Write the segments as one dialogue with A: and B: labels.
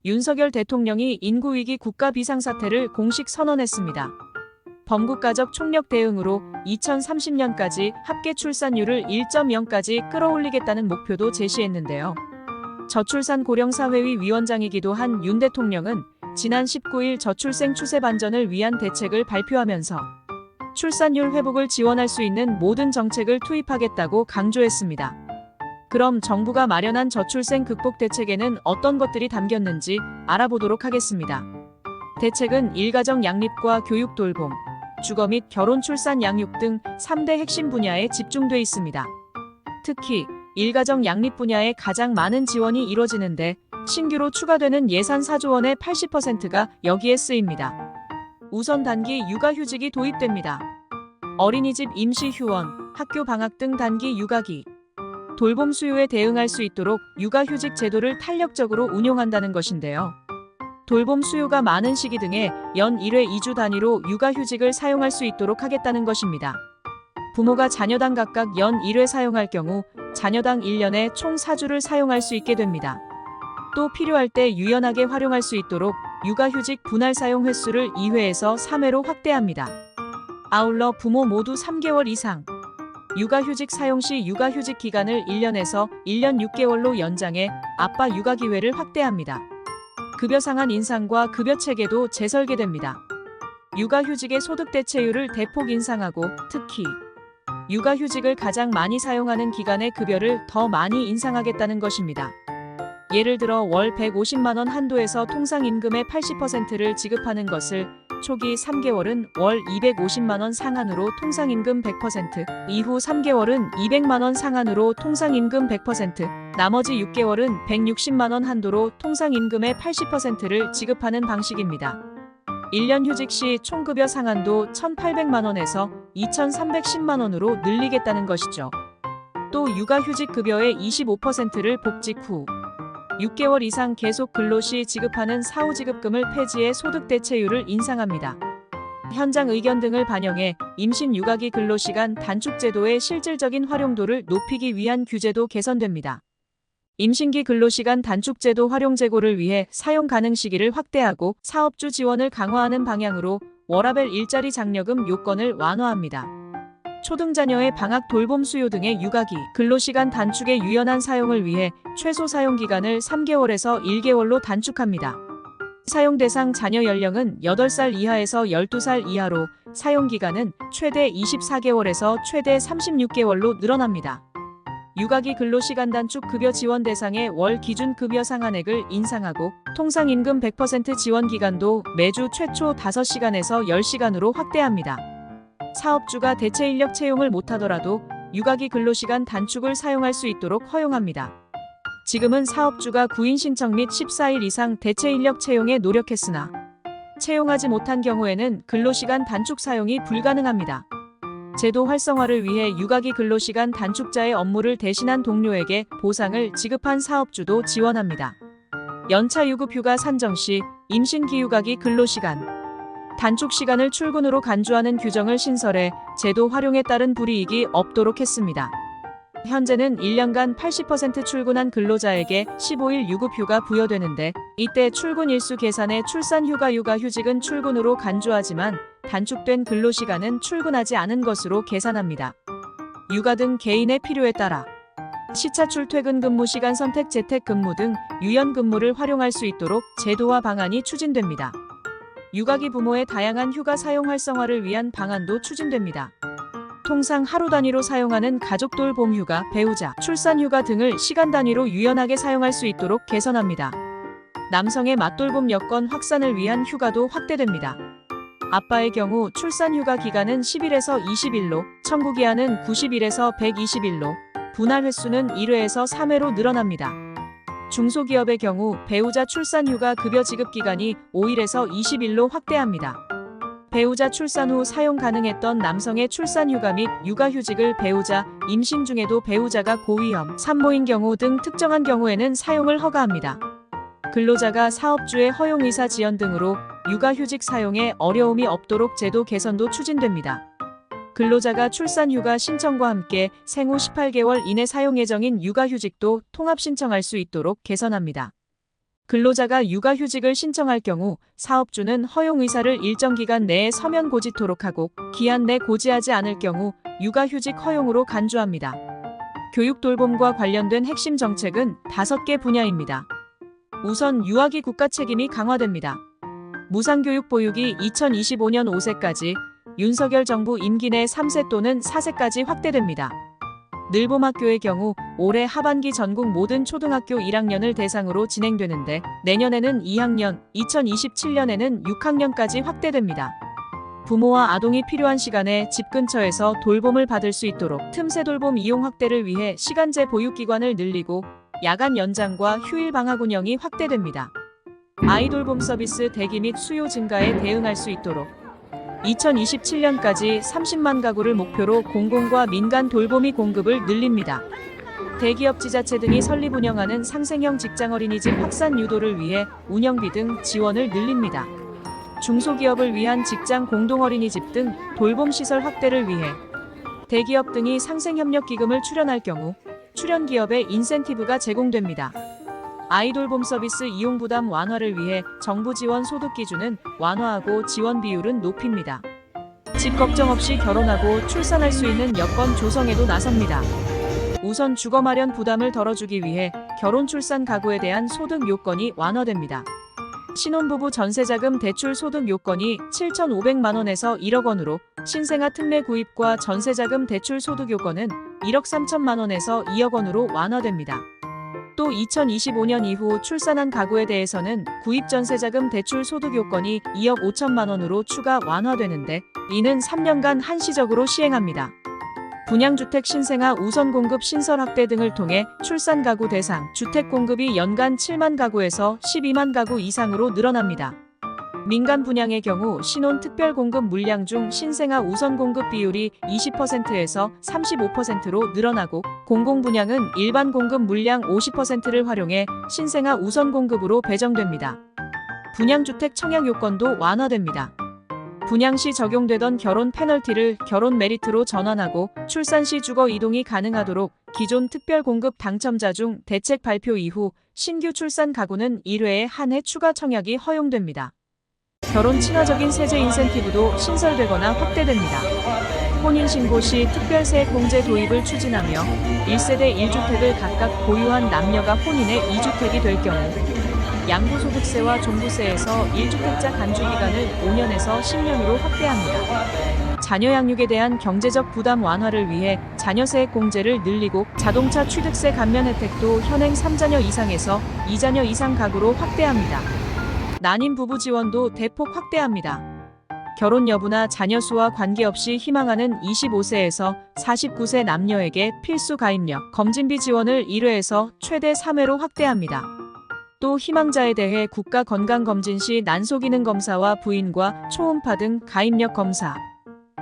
A: 윤석열 대통령이 인구위기 국가 비상사태를 공식 선언했습니다. 범국가적 총력 대응으로 2030년까지 합계 출산율을 1.0까지 끌어올리겠다는 목표도 제시했는데요. 저출산 고령사회위 위원장이기도 한 윤 대통령은 지난 19일 저출생 추세 반전을 위한 대책을 발표하면서 출산율 회복을 지원할 수 있는 모든 정책을 투입하겠다고 강조했습니다. 그럼 정부가 마련한 저출생 극복 대책에는 어떤 것들이 담겼는지 알아보도록 하겠습니다. 대책은 일가정 양립과 교육 돌봄, 주거 및 결혼 출산 양육 등 3대 핵심 분야에 집중돼 있습니다. 특히 일가정 양립 분야에 가장 많은 지원이 이뤄지는데 신규로 추가되는 예산 4조 원의 80%가 여기에 쓰입니다. 우선 단기 육아휴직이 도입됩니다. 어린이집 임시 휴원, 학교 방학 등 단기 육아기, 돌봄 수요에 대응할 수 있도록 육아휴직 제도를 탄력적으로 운용한다는 것인데요. 돌봄 수요가 많은 시기 등에 연 1회 2주 단위로 육아휴직을 사용할 수 있도록 하겠다는 것입니다. 부모가 자녀당 각각 연 1회 사용할 경우 자녀당 1년에 총 4주를 사용할 수 있게 됩니다. 또 필요할 때 유연하게 활용할 수 있도록 육아휴직 분할 사용 횟수를 2회에서 3회로 확대합니다. 아울러 부모 모두 3개월 이상 육아휴직 사용 시 육아휴직 기간을 1년에서 1년 6개월로 연장해 아빠 육아 기회를 확대합니다. 급여 상한 인상과 급여 체계도 재설계됩니다. 육아휴직의 소득 대체율을 대폭 인상하고 특히 육아휴직을 가장 많이 사용하는 기간의 급여를 더 많이 인상하겠다는 것입니다. 예를 들어 월 150만 원 한도에서 통상임금의 80%를 지급하는 것을 초기 3개월은 월 250만 원 상한으로 통상임금 100%, 이후 3개월은 200만 원 상한으로 통상임금 100%, 나머지 6개월은 160만 원 한도로 통상임금의 80%를 지급하는 방식입니다. 1년 휴직 시 총급여 상한도 1,800만 원에서 2,310만 원으로 늘리겠다는 것이죠. 또 육아휴직 급여의 25%를 복직 후 6개월 이상 계속 근로 시 지급하는 사후지급금을 폐지해 소득 대체율을 인상합니다. 현장 의견 등을 반영해 임신 육아기 근로시간 단축 제도의 실질적인 활용도를 높이기 위한 규제도 개선됩니다. 임신기 근로시간 단축 제도 활용 제고를 위해 사용 가능 시기를 확대하고 사업주 지원을 강화하는 방향으로 워라밸 일자리 장려금 요건을 완화합니다. 초등자녀의 방학 돌봄 수요 등의 육아기, 근로시간 단축의 유연한 사용을 위해 최소 사용기간을 3개월에서 1개월로 단축합니다. 사용 대상 자녀 연령은 8살 이하에서 12살 이하로 사용기간은 최대 24개월에서 최대 36개월로 늘어납니다. 육아기 근로시간 단축 급여 지원 대상의 월 기준 급여 상한액을 인상하고 통상임금 100% 지원 기간도 매주 최초 5시간에서 10시간으로 확대합니다. 사업주가 대체 인력 채용을 못하더라도 육아기 근로시간 단축을 사용할 수 있도록 허용합니다. 지금은 사업주가 구인 신청 및 14일 이상 대체 인력 채용에 노력했으나 채용하지 못한 경우에는 근로시간 단축 사용이 불가능합니다. 제도 활성화를 위해 육아기 근로시간 단축자의 업무를 대신한 동료에게 보상을 지급한 사업주도 지원합니다. 연차 유급 휴가 산정 시 임신기 육아기 근로시간 단축 시간을 출근으로 간주하는 규정을 신설해 제도 활용에 따른 불이익이 없도록 했습니다. 현재는 1년간 80% 출근한 근로자에게 15일 유급휴가 부여되는데 이때 출근 일수 계산에 출산휴가 육아휴직은 출근으로 간주하지만 단축된 근로시간은 출근하지 않은 것으로 계산합니다. 육아 등 개인의 필요에 따라 시차출 퇴근 근무 시간 선택 재택근무 등 유연 근무를 활용할 수 있도록 제도화 방안이 추진됩니다. 육아기 부모의 다양한 휴가 사용 활성화를 위한 방안도 추진됩니다. 통상 하루 단위로 사용하는 가족 돌봄 휴가, 배우자, 출산 휴가 등을 시간 단위로 유연하게 사용할 수 있도록 개선합니다. 남성의 맞돌봄 여건 확산을 위한 휴가도 확대됩니다. 아빠의 경우 출산 휴가 기간은 10일에서 20일로, 청구기한은 90일에서 120일로, 분할 횟수는 1회에서 3회로 늘어납니다. 중소기업의 경우 배우자 출산휴가 급여 지급 기간이 5일에서 20일로 확대합니다. 배우자 출산 후 사용 가능했던 남성의 출산휴가 및 육아휴직을 배우자, 임신 중에도 배우자가 고위험, 산모인 경우 등 특정한 경우에는 사용을 허가합니다. 근로자가 사업주의 허용의사 지연 등으로 육아휴직 사용에 어려움이 없도록 제도 개선도 추진됩니다. 근로자가 출산휴가 신청과 함께 생후 18개월 이내 사용 예정인 육아휴직도 통합 신청할 수 있도록 개선합니다. 근로자가 육아휴직을 신청할 경우 사업주는 허용 의사를 일정 기간 내에 서면 고지토록 하고 기한 내 고지하지 않을 경우 육아휴직 허용으로 간주합니다. 교육 돌봄과 관련된 핵심 정책은 5개 분야입니다. 우선 유아기 국가 책임이 강화됩니다. 무상교육 보육이 2025년 5세까지, 윤석열 정부 임기 내 3세 또는 4세까지 확대됩니다. 늘봄학교의 경우 올해 하반기 전국 모든 초등학교 1학년을 대상으로 진행되는데 내년에는 2학년, 2027년에는 6학년까지 확대됩니다. 부모와 아동이 필요한 시간에 집 근처에서 돌봄을 받을 수 있도록 틈새 돌봄 이용 확대를 위해 시간제 보육기관을 늘리고 야간 연장과 휴일 방학 운영이 확대됩니다. 아이돌봄 서비스 대기 및 수요 증가에 대응할 수 있도록 2027년까지 30만 가구를 목표로 공공과 민간 돌보미 공급을 늘립니다. 대기업 지자체 등이 설립 운영하는 상생형 직장 어린이집 확산 유도를 위해 운영비 등 지원을 늘립니다. 중소기업을 위한 직장 공동 어린이집 등 돌봄시설 확대를 위해 대기업 등이 상생협력기금을 출연할 경우 출연기업에 인센티브가 제공됩니다. 아이돌봄 서비스 이용 부담 완화를 위해 정부 지원 소득 기준은 완화하고 지원 비율은 높입니다. 집 걱정 없이 결혼하고 출산할 수 있는 여건 조성에도 나섭니다. 우선 주거 마련 부담을 덜어주기 위해 결혼 출산 가구에 대한 소득 요건이 완화됩니다. 신혼부부 전세자금 대출 소득 요건이 7,500만 원에서 1억 원으로, 신생아 특례 구입과 전세자금 대출 소득 요건은 1억 3천만 원에서 2억 원으로 완화됩니다. 또 2025년 이후 출산한 가구에 대해서는 구입 전세자금 대출 소득 요건이 2억 5천만 원으로 추가 완화되는데 이는 3년간 한시적으로 시행합니다. 분양주택 신생아 우선 공급 신설 확대 등을 통해 출산 가구 대상 주택 공급이 연간 7만 가구에서 12만 가구 이상으로 늘어납니다. 민간 분양의 경우 신혼 특별 공급 물량 중 신생아 우선 공급 비율이 20%에서 35%로 늘어나고 공공 분양은 일반 공급 물량 50%를 활용해 신생아 우선 공급으로 배정됩니다. 분양주택 청약 요건도 완화됩니다. 분양 시 적용되던 결혼 페널티를 결혼 메리트로 전환하고 출산 시 주거 이동이 가능하도록 기존 특별 공급 당첨자 중 대책 발표 이후 신규 출산 가구는 1회에 한 해 추가 청약이 허용됩니다. 결혼 친화적인 세제 인센티브도 신설되거나 확대됩니다. 혼인신고 시 특별세액 공제 도입을 추진하며 1세대 1주택을 각각 보유한 남녀가 혼인해 2주택이 될 경우 양도소득세와 종부세에서 1주택자 간주기간을 5년에서 10년으로 확대합니다. 자녀 양육에 대한 경제적 부담 완화를 위해 자녀세액 공제를 늘리고 자동차 취득세 감면 혜택도 현행 3자녀 이상에서 2자녀 이상 가구로 확대합니다. 난임 부부 지원도 대폭 확대합니다. 결혼 여부나 자녀 수와 관계없이 희망하는 25세에서 49세 남녀에게 필수 가입력 검진비 지원을 1회에서 최대 3회로 확대합니다. 또 희망자에 대해 국가 건강검진 시 난소기능 검사와 부인과 초음파 등 가입력 검사,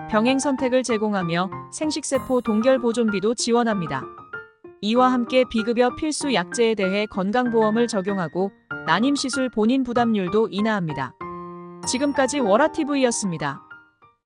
A: 병행 선택을 제공하며 생식세포 동결 보존비도 지원합니다. 이와 함께 비급여 필수 약제에 대해 건강보험을 적용하고 난임시술 본인 부담률도 인하합니다. 지금까지 월화TV였습니다.